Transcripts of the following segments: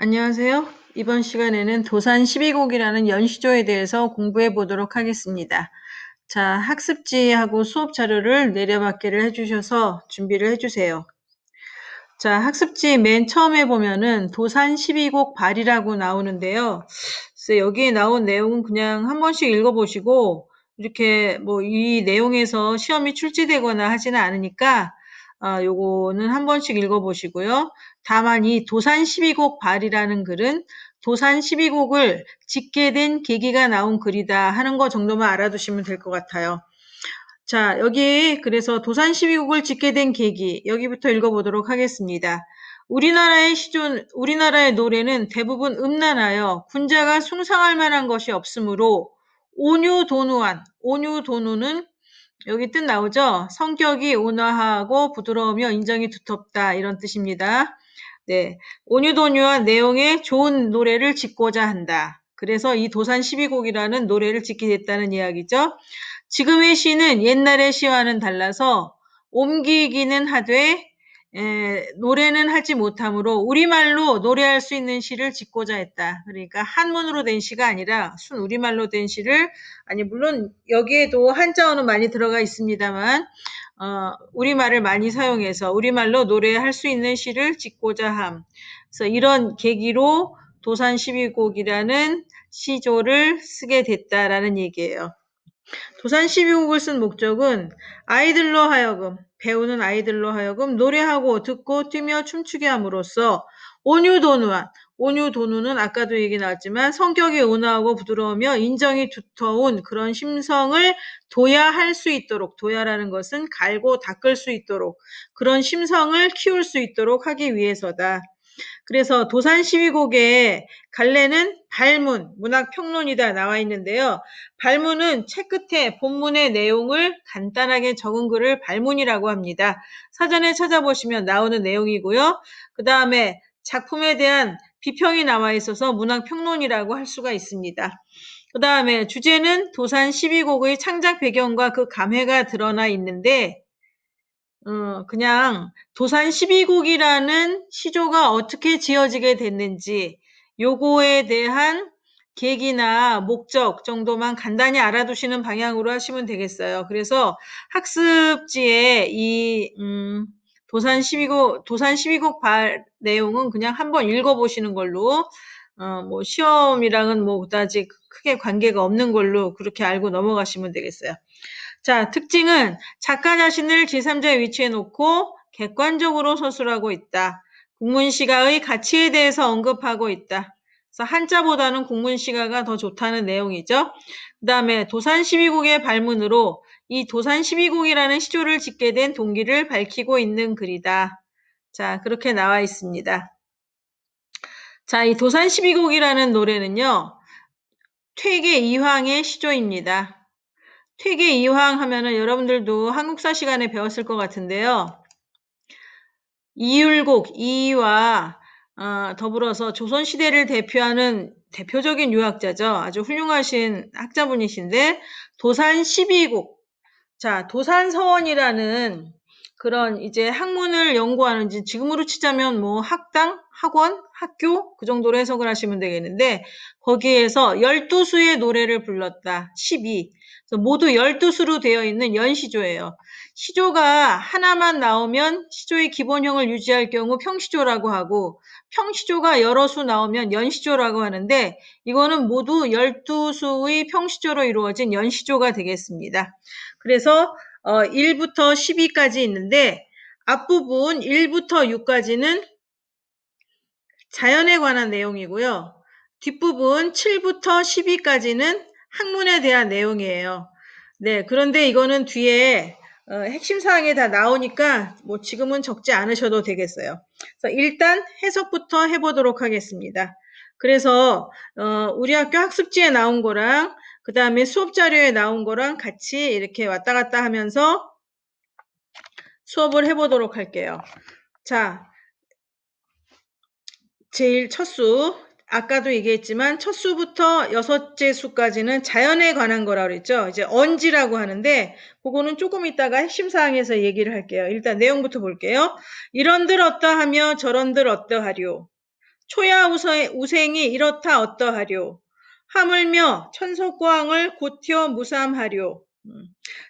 안녕하세요. 이번 시간에는 도산 12곡이라는 연시조에 대해서 공부해 보도록 하겠습니다. 자, 학습지하고 수업 자료를 내려받기를 해주셔서 준비를 해주세요. 자, 학습지 맨 처음에 보면은 도산 12곡 발이라고 나오는데요. 그래서 여기에 나온 내용은 그냥 한 번씩 읽어보시고 이렇게 뭐 이 내용에서 시험이 출제되거나 하지는 않으니까 요거는 한 번씩 읽어보시고요. 다만 이 도산 12곡 발이라는 글은 도산 12곡을 짓게 된 계기가 나온 글이다 하는 거 정도만 알아두시면 될 것 같아요. 자, 여기 그래서 도산 12곡을 짓게 된 계기 여기부터 읽어보도록 하겠습니다. 우리나라의 노래는 대부분 음란하여 군자가 숭상할 만한 것이 없으므로 온유도누는 여기 뜻 나오죠? 성격이 온화하고 부드러우며 인정이 두텁다 이런 뜻입니다. 네, 온유도뉴한 내용의 좋은 노래를 짓고자 한다. 그래서 이 도산 12곡이라는 노래를 짓게 됐다는 이야기죠. 지금의 시는 옛날의 시와는 달라서 옮기기는 하되 노래는 하지 못하므로 우리말로 노래할 수 있는 시를 짓고자 했다. 그러니까 한문으로 된 시가 아니라 순 우리말로 된 시를 물론 여기에도 한자어는 많이 들어가 있습니다만 우리말을 많이 사용해서 우리말로 노래할 수 있는 시를 짓고자 함. 그래서 이런 계기로 도산 12곡이라는 시조를 쓰게 됐다라는 얘기예요. 도산 12곡을 쓴 목적은 배우는 아이들로 하여금 노래하고 듣고 뛰며 춤추게 함으로써 온유도누는 아까도 얘기 나왔지만 성격이 온화하고 부드러우며 인정이 두터운 그런 심성을 둬야할 수 있도록, 둬야라는 것은 갈고 닦을 수 있도록 그런 심성을 키울 수 있도록 하기 위해서다. 그래서 도산 12곡의 갈래는 발문, 문학평론이다 나와 있는데요. 발문은 책 끝에 본문의 내용을 간단하게 적은 글을 발문이라고 합니다. 사전에 찾아보시면 나오는 내용이고요. 그 다음에 작품에 대한 비평이 나와 있어서 문학평론이라고 할 수가 있습니다. 그 다음에 주제는 도산 12곡의 창작 배경과 그 감회가 드러나 있는데 그냥 도산 12곡이라는 시조가 어떻게 지어지게 됐는지 요거에 대한 계기나 목적 정도만 간단히 알아두시는 방향으로 하시면 되겠어요. 그래서 학습지에 이 도산 12곡 발 내용은 그냥 한번 읽어보시는 걸로 뭐 시험이랑은 뭐 그다지 크게 관계가 없는 걸로 그렇게 알고 넘어가시면 되겠어요. 자, 특징은 작가 자신을 제3자의 위치에 놓고 객관적으로 서술하고 있다. 국문시가의 가치에 대해서 언급하고 있다. 그래서 한자보다는 국문시가가 더 좋다는 내용이죠. 그 다음에 도산 12곡의 발문으로 이 도산 12곡이라는 시조를 짓게 된 동기를 밝히고 있는 글이다. 자, 그렇게 나와 있습니다. 자, 이 도산 12곡이라는 노래는요, 퇴계 이황의 시조입니다. 퇴계 이황 하면은 여러분들도 한국사 시간에 배웠을 것 같은데요. 이율곡, 이와 더불어서 조선시대를 대표하는 대표적인 유학자죠. 아주 훌륭하신 학자분이신데 도산 12곡. 자, 도산서원이라는 그런 이제 학문을 연구하는 지금으로 치자면 뭐 학당, 학원, 학교 그 정도로 해석을 하시면 되겠는데 거기에서 12수의 노래를 불렀다. 12. 그래서 모두 12수로 되어 있는 연시조예요. 시조가 하나만 나오면 시조의 기본형을 유지할 경우 평시조라고 하고 평시조가 여러 수 나오면 연시조라고 하는데 이거는 모두 12수의 평시조로 이루어진 연시조가 되겠습니다. 그래서 1부터 12까지 있는데 앞부분 1부터 6까지는 자연에 관한 내용이고요. 뒷부분 7부터 12까지는 학문에 대한 내용이에요. 네, 그런데 이거는 뒤에 핵심 사항이 다 나오니까 뭐 지금은 적지 않으셔도 되겠어요. 그래서 일단 해석부터 해보도록 하겠습니다. 그래서 우리 학교 학습지에 나온 거랑 그 다음에 수업 자료에 나온 거랑 같이 이렇게 왔다 갔다 하면서 수업을 해보도록 할게요. 자, 제일 첫 수, 아까도 얘기했지만 첫 수부터 여섯째 수까지는 자연에 관한 거라고 그랬죠. 이제 언지라고 하는데 그거는 조금 이따가 핵심 사항에서 얘기를 할게요. 일단 내용부터 볼게요. 이런들 어떠하며 저런들 어떠하려. 초야 우생이 이렇다 어떠하뇨. 하물며 천석고왕을 곧튀어 무삼하뇨.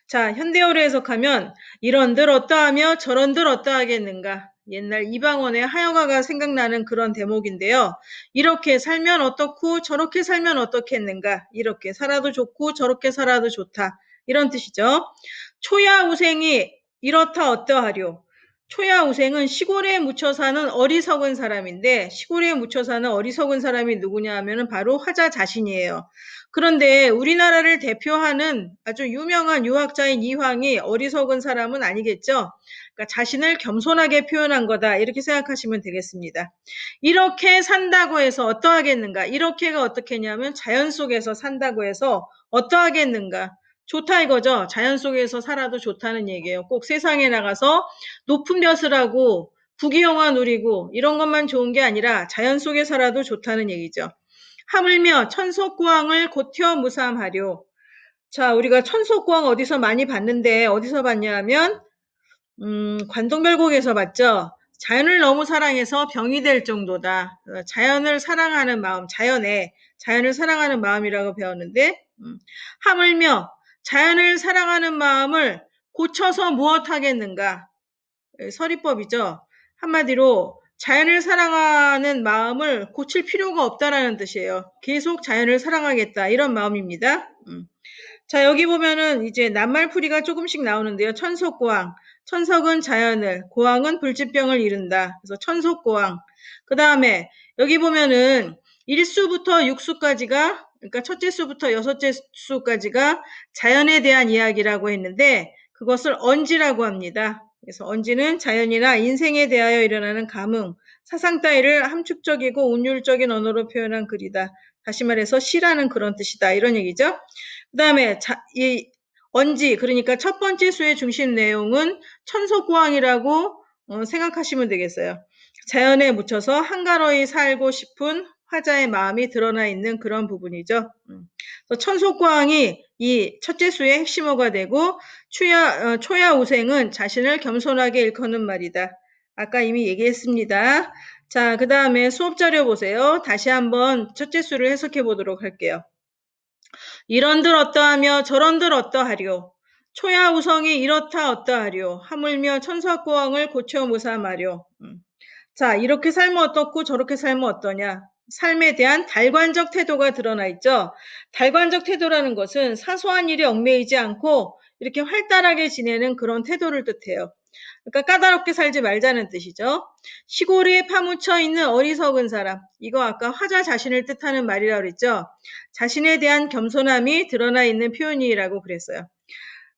자, 현대어로 해석하면 이런들 어떠하며 저런들 어떠하겠는가. 옛날 이방원의 하여가가 생각나는 그런 대목인데요. 이렇게 살면 어떻고 저렇게 살면 어떻겠는가. 이렇게 살아도 좋고 저렇게 살아도 좋다. 이런 뜻이죠. 초야우생이 이렇다 어떠하뇨. 초야우생은 시골에 묻혀 사는 어리석은 사람인데 시골에 묻혀 사는 어리석은 사람이 누구냐 하면 바로 화자 자신이에요. 그런데 우리나라를 대표하는 아주 유명한 유학자인 이황이 어리석은 사람은 아니겠죠. 그러니까 자신을 겸손하게 표현한 거다 이렇게 생각하시면 되겠습니다. 이렇게 산다고 해서 어떠하겠는가. 이렇게가 어떻겠냐면 자연 속에서 산다고 해서 어떠하겠는가. 좋다 이거죠. 자연 속에서 살아도 좋다는 얘기예요. 꼭 세상에 나가서 높은 벼슬 하고 부귀영화 누리고 이런 것만 좋은 게 아니라 자연 속에 살아도 좋다는 얘기죠. 하물며 천속고왕을 곧튀어 무삼하려. 자, 우리가 천속고왕 어디서 많이 봤는데 어디서 봤냐 하면 관동별곡에서 봤죠. 자연을 너무 사랑해서 병이 될 정도다. 자연을 사랑하는 마음, 자연을 사랑하는 마음이라고 배웠는데 하물며 자연을 사랑하는 마음을 고쳐서 무엇하겠는가. 서리법이죠. 한마디로 자연을 사랑하는 마음을 고칠 필요가 없다라는 뜻이에요. 계속 자연을 사랑하겠다 이런 마음입니다. 자, 여기 보면은 이제 낱말풀이가 조금씩 나오는데요. 천속고왕. 천석은 자연을, 고왕은 불치병을 이룬다. 그래서 천속고왕. 그 다음에 여기 보면은 1수부터 6수까지가, 그러니까 첫째 수부터 여섯째 수까지가 자연에 대한 이야기라고 했는데 그것을 언지라고 합니다. 그래서 언지는 자연이나 인생에 대하여 일어나는 감흥, 사상 따위를 함축적이고 운율적인 언어로 표현한 글이다. 다시 말해서 시라는 그런 뜻이다. 이런 얘기죠. 그 다음에 이 언지, 그러니까 첫 번째 수의 중심 내용은 천속고왕이라고 생각하시면 되겠어요. 자연에 묻혀서 한가로이 살고 싶은 화자의 마음이 드러나 있는 그런 부분이죠. 천속고왕이 이 첫째 수의 핵심어가 되고 초야우생은 자신을 겸손하게 일컫는 말이다. 아까 이미 얘기했습니다. 자, 그 다음에 수업 자료 보세요. 다시 한번 첫째 수를 해석해 보도록 할게요. 이런들 어떠하며 저런들 어떠하려. 초야우성이 이렇다 어떠하려. 하물며 천사고왕을 고쳐 무삼하려. 자, 이렇게 살면 어떻고 저렇게 살면 어떠냐. 삶에 대한 달관적 태도가 드러나 있죠. 달관적 태도라는 것은 사소한 일에 얽매이지 않고 이렇게 활달하게 지내는 그런 태도를 뜻해요. 그러니까 까다롭게 살지 말자는 뜻이죠. 시골에 파묻혀 있는 어리석은 사람. 이거 아까 화자 자신을 뜻하는 말이라고 그랬죠. 자신에 대한 겸손함이 드러나 있는 표현이라고 그랬어요.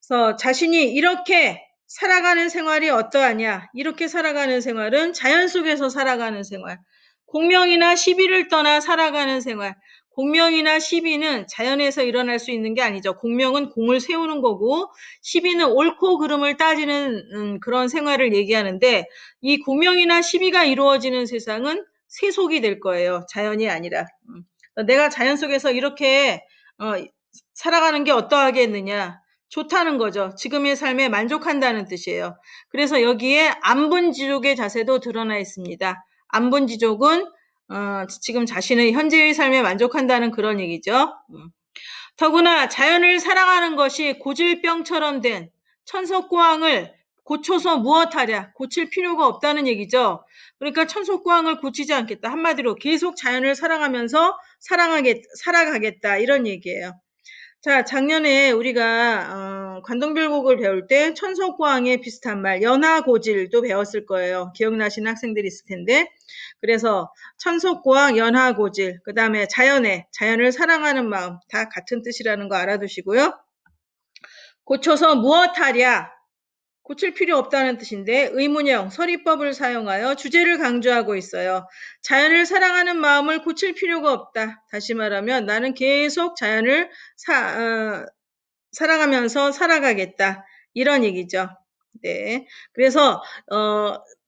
그래서 자신이 이렇게 살아가는 생활이 어떠하냐. 이렇게 살아가는 생활은 자연 속에서 살아가는 생활. 공명이나 시비를 떠나 살아가는 생활. 공명이나 시비는 자연에서 일어날 수 있는 게 아니죠. 공명은 공을 세우는 거고 시비는 옳고 그름을 따지는 그런 생활을 얘기하는데 이 공명이나 시비가 이루어지는 세상은 세속이 될 거예요. 자연이 아니라. 내가 자연 속에서 이렇게 살아가는 게 어떠하겠느냐. 좋다는 거죠. 지금의 삶에 만족한다는 뜻이에요. 그래서 여기에 안분지족의 자세도 드러나 있습니다. 안분지족은 지금 자신의 현재의 삶에 만족한다는 그런 얘기죠. 더구나 자연을 사랑하는 것이 고질병처럼 된 천석고왕을 고쳐서 무엇하랴. 고칠 필요가 없다는 얘기죠. 그러니까 천석고왕을 고치지 않겠다. 한마디로 계속 자연을 사랑하면서 살아가겠다. 이런 얘기예요. 자, 작년에 우리가 관동별곡을 배울 때 천석고왕에 비슷한 말 연하고질도 배웠을 거예요. 기억나시는 학생들이 있을 텐데. 그래서 천석고왕, 연하고질, 그 다음에 자연을 사랑하는 마음 다 같은 뜻이라는 거 알아두시고요. 고쳐서 무엇하랴. 고칠 필요 없다는 뜻인데 의문형, 서리법을 사용하여 주제를 강조하고 있어요. 자연을 사랑하는 마음을 고칠 필요가 없다. 다시 말하면 나는 계속 자연을 사랑하면서 살아가겠다. 이런 얘기죠. 네. 그래서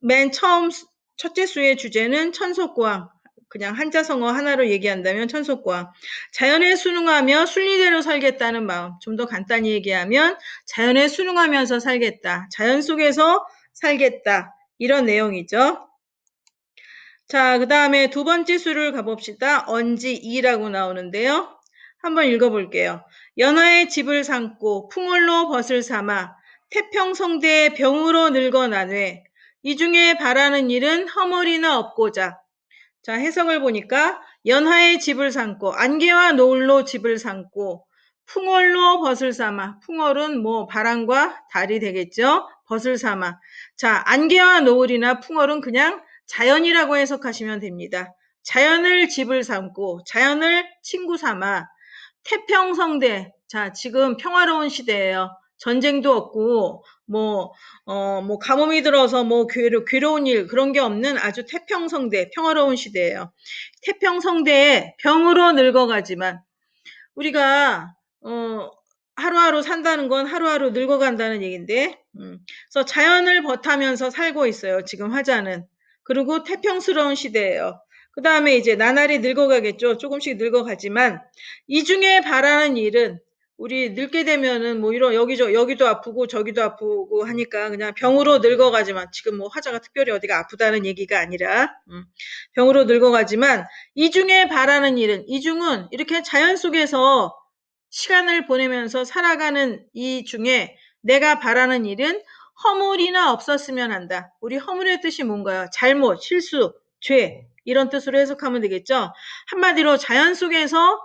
맨 처음 첫째 수의 주제는 천속고왕. 그냥 한자성어 하나로 얘기한다면 천속고왕. 자연에 순응하며 순리대로 살겠다는 마음. 좀 더 간단히 얘기하면 자연에 순응하면서 살겠다. 자연 속에서 살겠다. 이런 내용이죠. 자, 그 다음에 두 번째 수를 가봅시다. 언지 2라고 나오는데요. 한번 읽어볼게요. 연하의 집을 삼고 풍월로 벗을 삼아 태평성대의 병으로 늙어나뇌 이 중에 바라는 일은 허물이나 없고자. 자, 해석을 보니까 연하의 집을 삼고 안개와 노을로 집을 삼고 풍월로 벗을 삼아 풍월은 뭐 바람과 달이 되겠죠. 벗을 삼아. 자, 안개와 노을이나 풍월은 그냥 자연이라고 해석하시면 됩니다. 자연을 집을 삼고 자연을 친구 삼아 태평성대. 자, 지금 평화로운 시대예요. 전쟁도 없고 뭐 가뭄이 들어서 뭐 괴로운 일 그런 게 없는 아주 태평성대, 평화로운 시대예요. 태평성대에 병으로 늙어가지만 우리가 하루하루 산다는 건 하루하루 늙어간다는 얘기인데, 그래서 자연을 버타면서 살고 있어요. 지금 화자는. 그리고 태평스러운 시대예요. 그 다음에 이제 나날이 늙어가겠죠. 조금씩 늙어가지만 이 중에 바라는 일은 우리 늙게 되면은 뭐 이런 여기도 아프고 저기도 아프고 하니까 그냥 병으로 늙어가지만 지금 뭐 화자가 특별히 어디가 아프다는 얘기가 아니라 병으로 늙어가지만 이 중에 바라는 일은 이중은 이렇게 자연 속에서 시간을 보내면서 살아가는 이 중에 내가 바라는 일은 허물이나 없었으면 한다. 우리 허물의 뜻이 뭔가요? 잘못, 실수, 죄 이런 뜻으로 해석하면 되겠죠. 한마디로 자연 속에서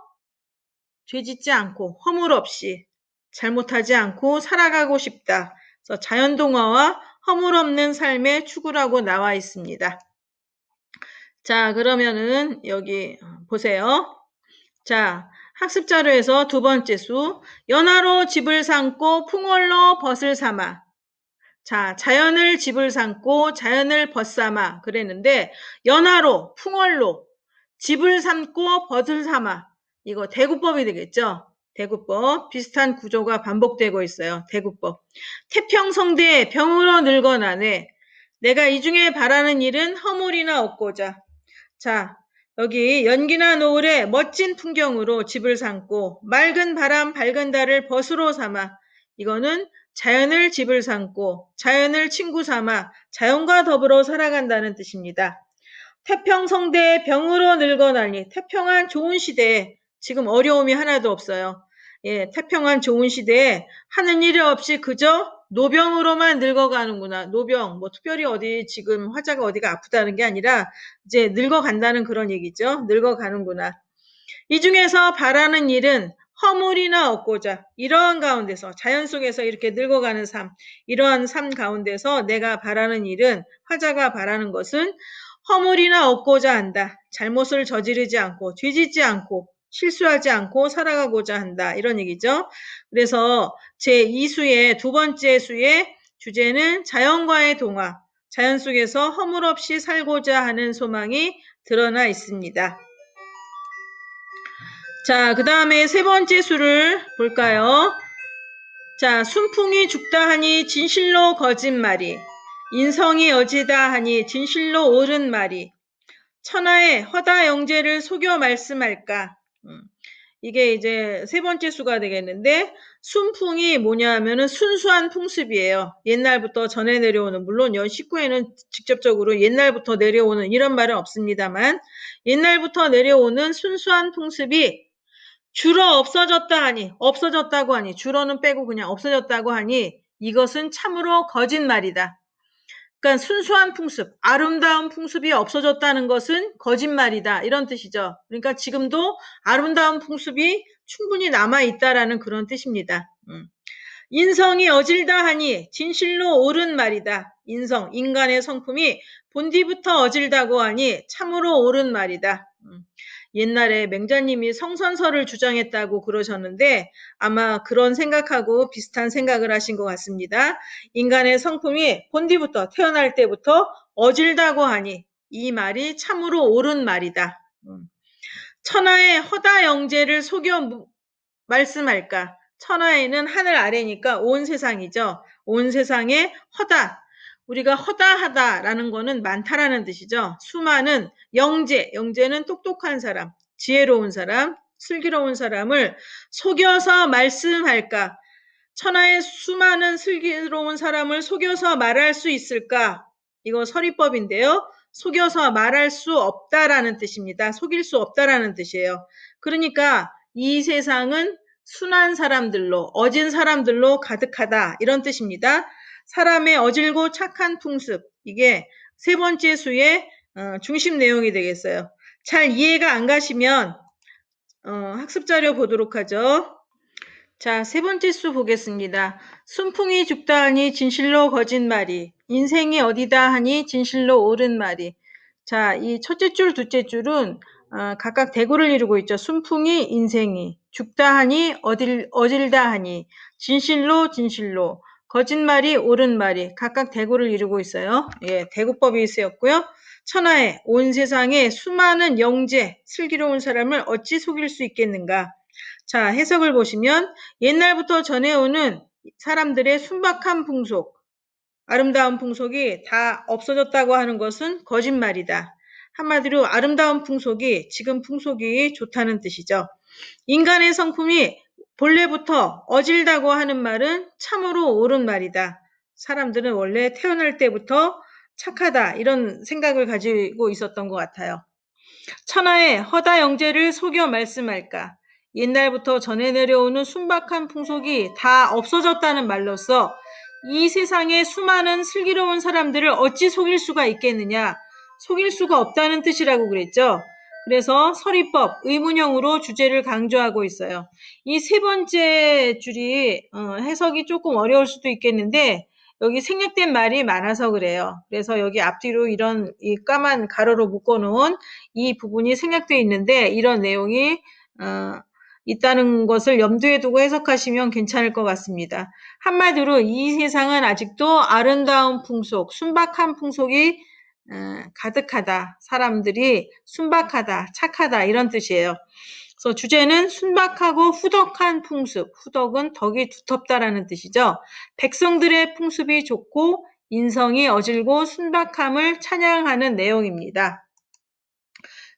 죄짓지 않고 허물 없이 잘못하지 않고 살아가고 싶다. 그래서 자연동화와 허물 없는 삶의 추구라고 나와 있습니다. 자, 그러면은 여기 보세요. 자, 학습 자료에서 두 번째 수. 연화로 집을 삼고 풍월로 벗을 삼아. 자, 자연을 집을 삼고 자연을 벗삼아 그랬는데 연화로 풍월로 집을 삼고 벗을 삼아. 이거 대구법이 되겠죠? 대구법. 비슷한 구조가 반복되고 있어요. 대구법. 태평성대 병으로 늙어나네. 내가 이 중에 바라는 일은 허물이나 없고자. 자, 여기 연기나 노을의 멋진 풍경으로 집을 삼고 맑은 바람 밝은 달을 벗으로 삼아. 이거는 자연을 집을 삼고 자연을 친구 삼아 자연과 더불어 살아간다는 뜻입니다. 태평성대의 병으로 늙어나니 태평한 좋은 시대에 지금 어려움이 하나도 없어요. 예, 태평한 좋은 시대에 하는 일 없이 그저 노병으로만 늙어가는구나. 노병, 뭐 특별히 어디 지금 화자가 어디가 아프다는 게 아니라 이제 늙어간다는 그런 얘기죠. 늙어가는구나. 이 중에서 바라는 일은 허물이나 없고자 이러한 가운데서 자연 속에서 이렇게 늙어가는 삶, 이러한 삶 가운데서 내가 바라는 일은 화자가 바라는 것은 허물이나 없고자 한다. 잘못을 저지르지 않고 뒤짓지 않고 실수하지 않고 살아가고자 한다. 이런 얘기죠. 그래서 제2수의 두 번째 수의 주제는 자연과의 동화, 자연 속에서 허물 없이 살고자 하는 소망이 드러나 있습니다. 자, 그 다음에 세 번째 수를 볼까요? 자, 순풍이 죽다 하니 진실로 거짓말이, 인성이 어지다 하니 진실로 옳은 말이, 천하의 허다 영재를 속여 말씀할까? 이게 이제 세 번째 수가 되겠는데, 순풍이 뭐냐 하면은 순수한 풍습이에요. 옛날부터 전해 내려오는, 물론 연 19에는 직접적으로 옛날부터 내려오는 이런 말은 없습니다만, 옛날부터 내려오는 순수한 풍습이 주로 없어졌다 하니, 없어졌다고 하니, 주로는 빼고 그냥 없어졌다고 하니, 이것은 참으로 거짓말이다. 그러니까 순수한 풍습, 아름다운 풍습이 없어졌다는 것은 거짓말이다. 이런 뜻이죠. 그러니까 지금도 아름다운 풍습이 충분히 남아있다라는 그런 뜻입니다. 인성이 어질다 하니 진실로 옳은 말이다. 인성, 인간의 성품이 본디부터 어질다고 하니 참으로 옳은 말이다. 옛날에 맹자님이 성선설을 주장했다고 그러셨는데 아마 그런 생각하고 비슷한 생각을 하신 것 같습니다. 인간의 성품이 본디부터 태어날 때부터 어질다고 하니 이 말이 참으로 옳은 말이다. 천하의 허다 영재를 속여 말씀할까? 천하에는 하늘 아래니까 온 세상이죠. 온 세상에 허다. 우리가 허다하다라는 거는 많다라는 뜻이죠. 수많은 영재, 영재는 똑똑한 사람, 지혜로운 사람, 슬기로운 사람을 속여서 말씀할까? 천하의 수많은 슬기로운 사람을 속여서 말할 수 있을까? 이거 서리법인데요. 속여서 말할 수 없다라는 뜻입니다. 속일 수 없다라는 뜻이에요. 그러니까 이 세상은 순한 사람들로, 어진 사람들로 가득하다 이런 뜻입니다. 사람의 어질고 착한 풍습, 이게 세 번째 수의 중심 내용이 되겠어요. 잘 이해가 안 가시면 학습 자료 보도록 하죠. 자, 세 번째 수 보겠습니다. 순풍이 죽다 하니 진실로 거짓말이, 인생이 어디다 하니 진실로 옳은 말이. 자, 이 첫째 줄, 둘째 줄은 각각 대구를 이루고 있죠. 순풍이, 인생이, 죽다 하니, 어질다 하니, 진실로, 진실로, 거짓말이, 옳은 말이 각각 대구를 이루고 있어요. 예, 대구법이 쓰였고요. 천하에 온 세상에 수많은 영재, 슬기로운 사람을 어찌 속일 수 있겠는가. 자, 해석을 보시면 옛날부터 전해오는 사람들의 순박한 풍속, 아름다운 풍속이 다 없어졌다고 하는 것은 거짓말이다. 한마디로 아름다운 풍속이 지금 풍속이 좋다는 뜻이죠. 인간의 성품이 본래부터 어질다고 하는 말은 참으로 옳은 말이다. 사람들은 원래 태어날 때부터 착하다 이런 생각을 가지고 있었던 것 같아요. 천하의 허다 영재를 속여 말씀할까. 옛날부터 전해 내려오는 순박한 풍속이 다 없어졌다는 말로써 이 세상의 수많은 슬기로운 사람들을 어찌 속일 수가 있겠느냐. 속일 수가 없다는 뜻이라고 그랬죠. 그래서 서리법, 의문형으로 주제를 강조하고 있어요. 이 세 번째 줄이 해석이 조금 어려울 수도 있겠는데 여기 생략된 말이 많아서 그래요. 그래서 여기 앞뒤로 이런 이 까만 가로로 묶어놓은 이 부분이 생략되어 있는데 이런 내용이 있다는 것을 염두에 두고 해석하시면 괜찮을 것 같습니다. 한마디로 이 세상은 아직도 아름다운 풍속, 순박한 풍속이 가득하다. 사람들이 순박하다, 착하다 이런 뜻이에요. 그래서 주제는 순박하고 후덕한 풍습, 후덕은 덕이 두텁다라는 뜻이죠. 백성들의 풍습이 좋고 인성이 어질고 순박함을 찬양하는 내용입니다.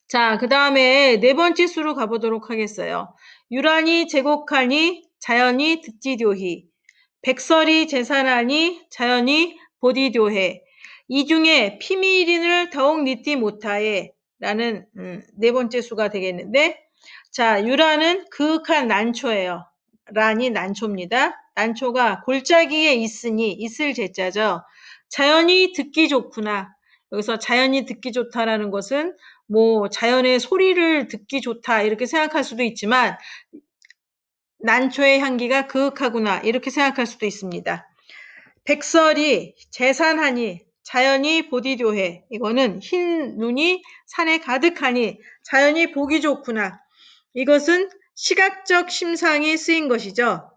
자, 그 다음에 네 번째 수로 가보도록 하겠어요. 유란이 제곡하니 자연이 듣지교희, 백설이 제산하니 자연이 보디교해, 이 중에 피미일인을 더욱 믿지 못하에 라는 네 번째 수가 되겠는데, 자, 유란은 그윽한 난초예요. 란이 난초입니다. 난초가 골짜기에 있으니, 있을 제자죠. 자연이 듣기 좋구나. 여기서 자연이 듣기 좋다라는 것은 뭐 자연의 소리를 듣기 좋다 이렇게 생각할 수도 있지만 난초의 향기가 그윽하구나 이렇게 생각할 수도 있습니다. 백설이 재산하니 자연이 보디교해, 이거는 흰 눈이 산에 가득하니 자연이 보기 좋구나. 이것은 시각적 심상이 쓰인 것이죠.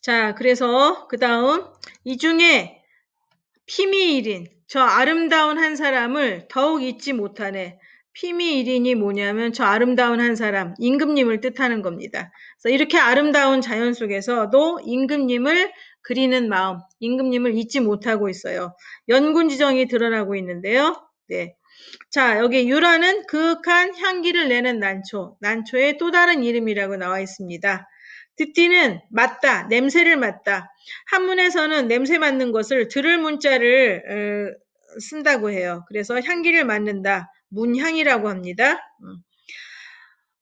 자, 그래서 그 다음 이 중에 피미일인, 저 아름다운 한 사람을 더욱 잊지 못하네. 피미일인이 뭐냐면 저 아름다운 한 사람, 임금님을 뜻하는 겁니다. 그래서 이렇게 아름다운 자연 속에서도 임금님을 그리는 마음, 임금님을 잊지 못하고 있어요. 연군지정이 드러나고 있는데요. 네. 자, 여기 유라는 그윽한 향기를 내는 난초, 난초의 또 다른 이름이라고 나와 있습니다. 듣디는 맡다, 냄새를 맡다. 한문에서는 냄새 맡는 것을 들을 문자를 쓴다고 해요. 그래서 향기를 맡는다, 문향이라고 합니다.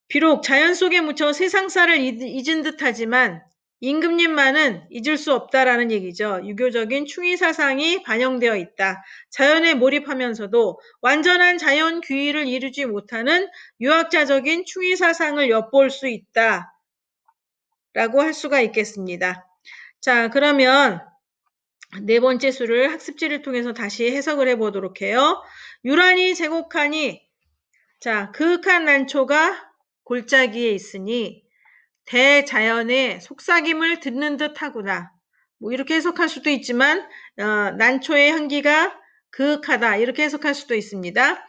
비록 자연 속에 묻혀 세상사를 잊은 듯하지만 임금님만은 잊을 수 없다라는 얘기죠. 유교적인 충의 사상이 반영되어 있다. 자연에 몰입하면서도 완전한 자연 규의를 이루지 못하는 유학자적인 충의 사상을 엿볼 수 있다. 라고 할 수가 있겠습니다. 자, 그러면 네 번째 수를 학습지를 통해서 다시 해석을 해보도록 해요. 유란이 제곡하니, 자, 그윽한 난초가 골짜기에 있으니 대자연의 속삭임을 듣는 듯 하구나. 뭐 이렇게 해석할 수도 있지만 난초의 향기가 그윽하다 이렇게 해석할 수도 있습니다.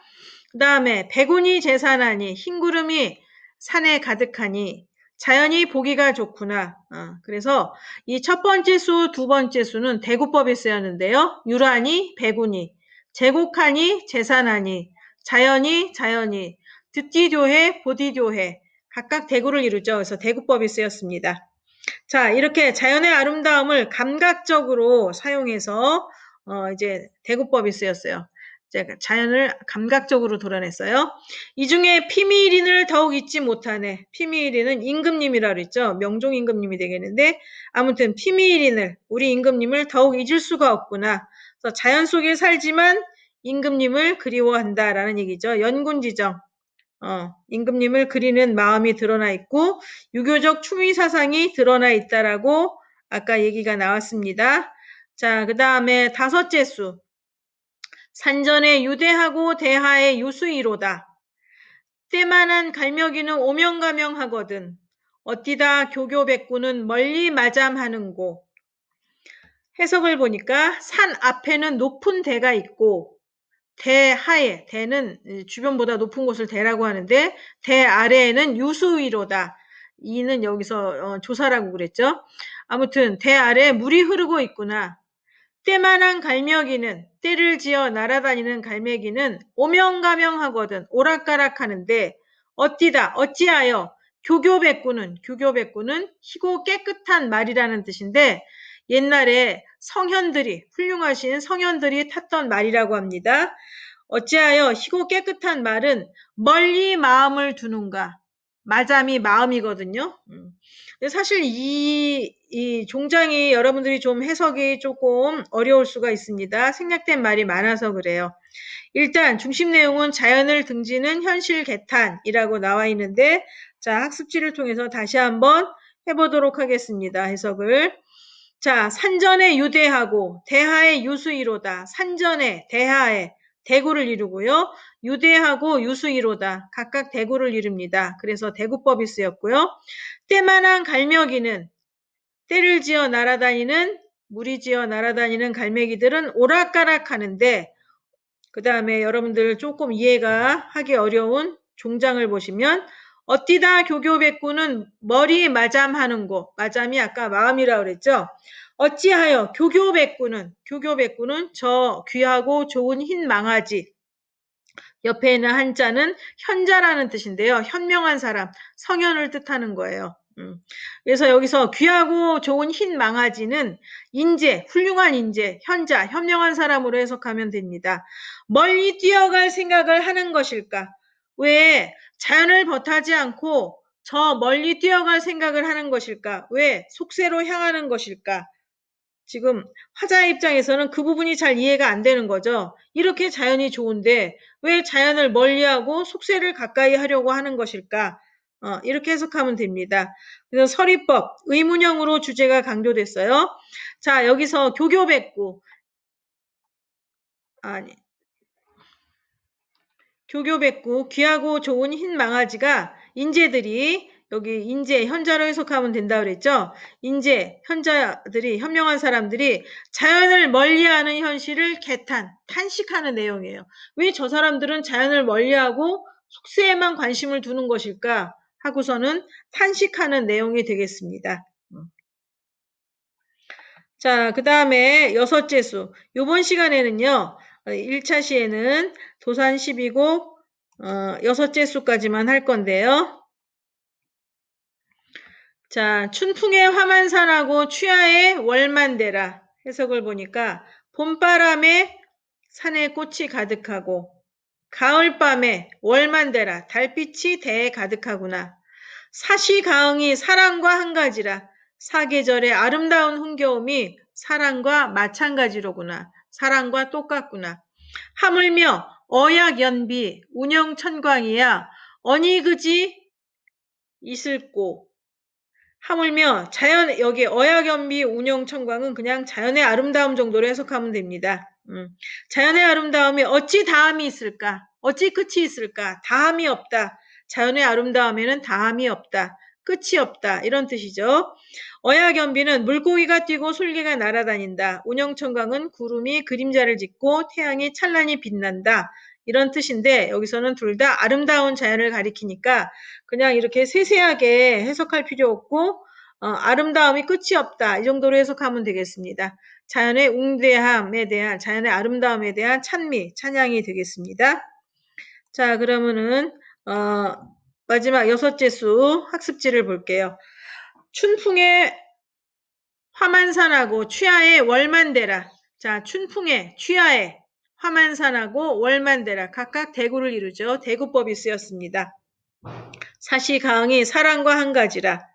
그 다음에 백운이 제산하니, 흰구름이 산에 가득하니 자연이 보기가 좋구나. 그래서 이 첫 번째 수, 두 번째 수는 대구법에 쓰였는데요. 유란이, 백운이, 제곡하니, 제산하니, 자연이, 듣기교해, 보디교해 각각 대구를 이루죠. 그래서 대구법이 쓰였습니다. 자, 이렇게 자연의 아름다움을 감각적으로 사용해서 이제 대구법이 쓰였어요. 자연을 감각적으로 드러냈어요. 이 중에 피미일인을 더욱 잊지 못하네. 피미일인은 임금님이라 그랬죠. 명종 임금님이 되겠는데 아무튼 피미일인을 우리 임금님을 더욱 잊을 수가 없구나. 그래서 자연 속에 살지만 임금님을 그리워한다라는 얘기죠. 연군지정. 임금님을 그리는 마음이 드러나 있고 유교적 추미 사상이 드러나 있다라고 아까 얘기가 나왔습니다. 자, 그 다음에 다섯째 수. 산전에 유대하고 대하의 유수이로다. 때만한 갈며기는 오명가명하거든. 어디다 교교백구는 멀리 마잠하는고. 해석을 보니까 산 앞에는 높은 대가 있고 대하에, 대는 주변보다 높은 곳을 대라고 하는데 대 아래에는 유수위로다. 이는 여기서 조사라고 그랬죠. 아무튼 대 아래에 물이 흐르고 있구나. 때만한 갈매기는, 때를 지어 날아다니는 갈매기는 오명가명하거든 오락가락하는데 어찌하여 교교백구는 희고 깨끗한 말이라는 뜻인데 옛날에 성현들이, 훌륭하신 성현들이 탔던 말이라고 합니다. 어찌하여 희고 깨끗한 말은 멀리 마음을 두는가. 마잠이 마음이거든요. 사실 이 종장이 여러분들이 좀 해석이 조금 어려울 수가 있습니다. 생략된 말이 많아서 그래요. 일단 중심 내용은 자연을 등지는 현실 개탄이라고 나와 있는데 자, 학습지를 통해서 다시 한번 해보도록 하겠습니다. 해석을. 자, 산전에 유대하고 대하의 유수이로다. 산전에 대하에 대구를 이루고요. 유대하고 유수이로다. 각각 대구를 이룹니다. 그래서 대구법이 쓰였고요. 때만한 갈매기는 때를 지어 날아다니는 물이 지어 날아다니는 갈매기들은 오락가락하는데 그 다음에 여러분들 조금 이해가 하기 어려운 종장을 보시면 어디다 교교백구는 머리 마잠하는 곳. 마잠이 아까 마음이라고 그랬죠. 어찌하여 교교백구는 저 귀하고 좋은 흰 망아지 옆에 있는 한자는 현자라는 뜻인데요. 현명한 사람, 성현을 뜻하는 거예요. 그래서 여기서 귀하고 좋은 흰 망아지는 인재, 훌륭한 인재, 현자, 현명한 사람으로 해석하면 됩니다. 멀리 뛰어갈 생각을 하는 것일까? 왜 자연을 벗하지 않고 저 멀리 뛰어갈 생각을 하는 것일까? 왜 속세로 향하는 것일까? 지금 화자의 입장에서는 그 부분이 잘 이해가 안 되는 거죠. 이렇게 자연이 좋은데 왜 자연을 멀리하고 속세를 가까이 하려고 하는 것일까? 이렇게 해석하면 됩니다. 그래서 서리법, 의문형으로 주제가 강조됐어요. 자, 여기서 교교백구. 교교백구, 귀하고 좋은 흰 망아지가 인재들이 여기 인재, 현자로 해석하면 된다 그랬죠? 인재, 현자들이, 현명한 사람들이 자연을 멀리하는 현실을 탄식하는 내용이에요. 왜 저 사람들은 자연을 멀리하고 속세에만 관심을 두는 것일까? 하고서는 탄식하는 내용이 되겠습니다. 자, 그 다음에 여섯째 수. 요번 시간에는요, 1차 시에는 도산 12곡, 여섯째 수까지만 할 건데요. 자, 춘풍의 화만산하고 취하의 월만대라 해석을 보니까 봄바람에 산에 꽃이 가득하고 가을밤에 월만대라 달빛이 대에 가득하구나. 사시가흥이 사랑과 한 가지라. 사계절의 아름다운 흥겨움이 사랑과 마찬가지로구나. 사랑과 똑같구나. 하물며 어약연비 운영천광이야 어니 그지 있을꼬. 하물며 자연 여기 어약연비 운영천광은 그냥 자연의 아름다움 정도로 해석하면 됩니다. 자연의 아름다움이 어찌 다함이 있을까? 어찌 끝이 있을까? 다함이 없다. 자연의 아름다움에는 다함이 없다. 끝이 없다. 이런 뜻이죠. 어약연비는 물고기가 뛰고 솔개가 날아다닌다. 운영천광은 구름이 그림자를 짓고 태양이 찬란히 빛난다. 이런 뜻인데 여기서는 둘 다 아름다운 자연을 가리키니까 그냥 이렇게 세세하게 해석할 필요 없고 아름다움이 끝이 없다. 이 정도로 해석하면 되겠습니다. 자연의 웅대함에 대한 자연의 아름다움에 대한 찬양이 되겠습니다. 자, 그러면은 마지막 여섯째 수 학습지를 볼게요. 춘풍의 화만산하고 취하의 월만대라. 자, 춘풍의 취하의 화만산하고 월만대라 각각 대구를 이루죠. 대구법이 쓰였습니다. 사시가응이 사랑과 한 가지라.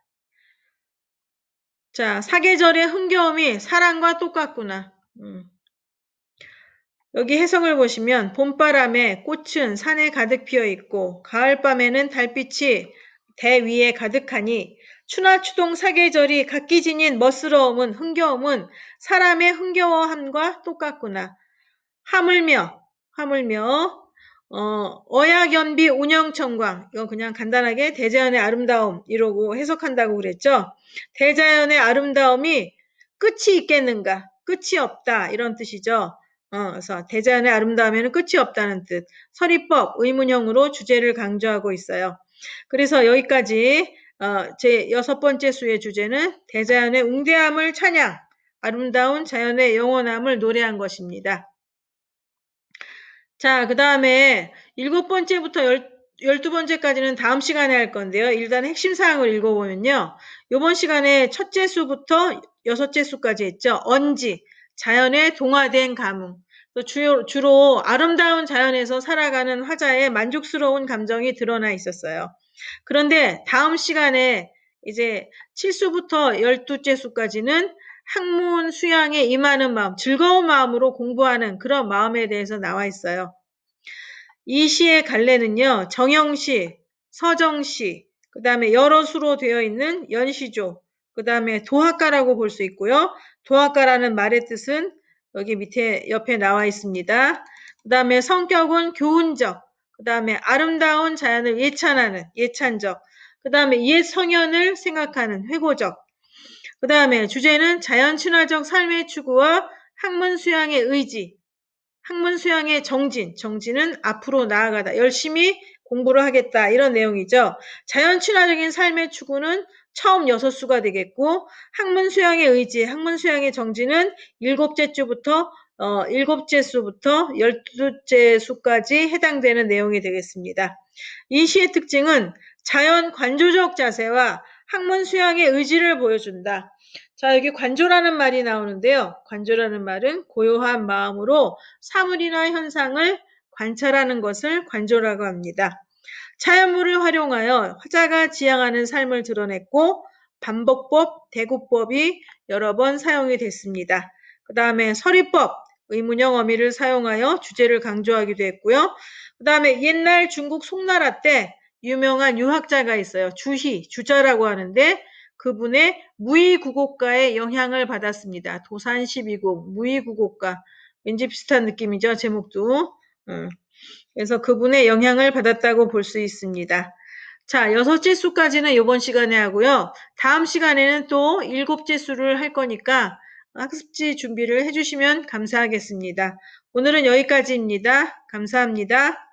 자, 사계절의 흥겨움이 사랑과 똑같구나. 여기 해석을 보시면 봄바람에 꽃은 산에 가득 피어 있고 가을밤에는 달빛이 대 위에 가득하니 추나추동 사계절이 각기 지닌 멋스러움은 흥겨움은 사람의 흥겨워함과 똑같구나. 하물며 어야견비 운영청광 이거 그냥 간단하게 대자연의 아름다움 이러고 해석한다고 그랬죠. 대자연의 아름다움이 끝이 있겠는가? 끝이 없다 이런 뜻이죠. 그래서 대자연의 아름다움에는 끝이 없다는 뜻. 서리법 의문형으로 주제를 강조하고 있어요. 그래서 여기까지 제 6번째 수의 주제는 대자연의 웅대함을 찬양, 아름다운 자연의 영원함을 노래한 것입니다. 자, 그 다음에 7번째부터 12번째까지는 다음 시간에 할 건데요. 일단 핵심 사항을 읽어보면요. 이번 시간에 첫째 수부터 6째 수까지 했죠. 언지, 자연의 동화된 감흥. 또 주로 아름다운 자연에서 살아가는 화자의 만족스러운 감정이 드러나 있었어요. 그런데 다음 시간에 이제 7수부터 12째 수까지는 학문 수양에 임하는 마음, 즐거운 마음으로 공부하는 그런 마음에 대해서 나와 있어요. 이 시의 갈래는요, 정형시, 서정시, 그 다음에 여러 수로 되어 있는 연시조, 그 다음에 도학가라고 볼 수 있고요. 도학가라는 말의 뜻은 여기 밑에 옆에 나와 있습니다. 그 다음에 성격은 교훈적, 그 다음에 아름다운 자연을 예찬하는 예찬적, 그 다음에 옛 성현을 생각하는 회고적, 그 다음에 주제는 자연 친화적 삶의 추구와 학문 수양의 의지, 학문 수양의 정진은 앞으로 나아가다, 열심히 공부를 하겠다 이런 내용이죠. 자연 친화적인 삶의 추구는 처음 6수가 되겠고 학문 수양의 의지, 학문 수양의 정진은 7째 수부터 12째 수까지 해당되는 내용이 되겠습니다. 이 시의 특징은 자연 관조적 자세와 학문 수양의 의지를 보여준다. 자, 여기 관조라는 말이 나오는데요. 관조라는 말은 고요한 마음으로 사물이나 현상을 관찰하는 것을 관조라고 합니다. 자연물을 활용하여 화자가 지향하는 삶을 드러냈고 반복법, 대구법이 여러 번 사용이 됐습니다. 그 다음에 서리법, 의문형 어미를 사용하여 주제를 강조하기도 했고요. 그 다음에 옛날 중국 송나라 때 유명한 유학자가 있어요. 주자라고 하는데 그분의 무의구곡가의 영향을 받았습니다. 도산 12곡, 무의구곡가. 왠지 비슷한 느낌이죠, 제목도. 그래서 그분의 영향을 받았다고 볼 수 있습니다. 자, 6째 수까지는 이번 시간에 하고요. 다음 시간에는 또 7째 수를 할 거니까 학습지 준비를 해주시면 감사하겠습니다. 오늘은 여기까지입니다. 감사합니다.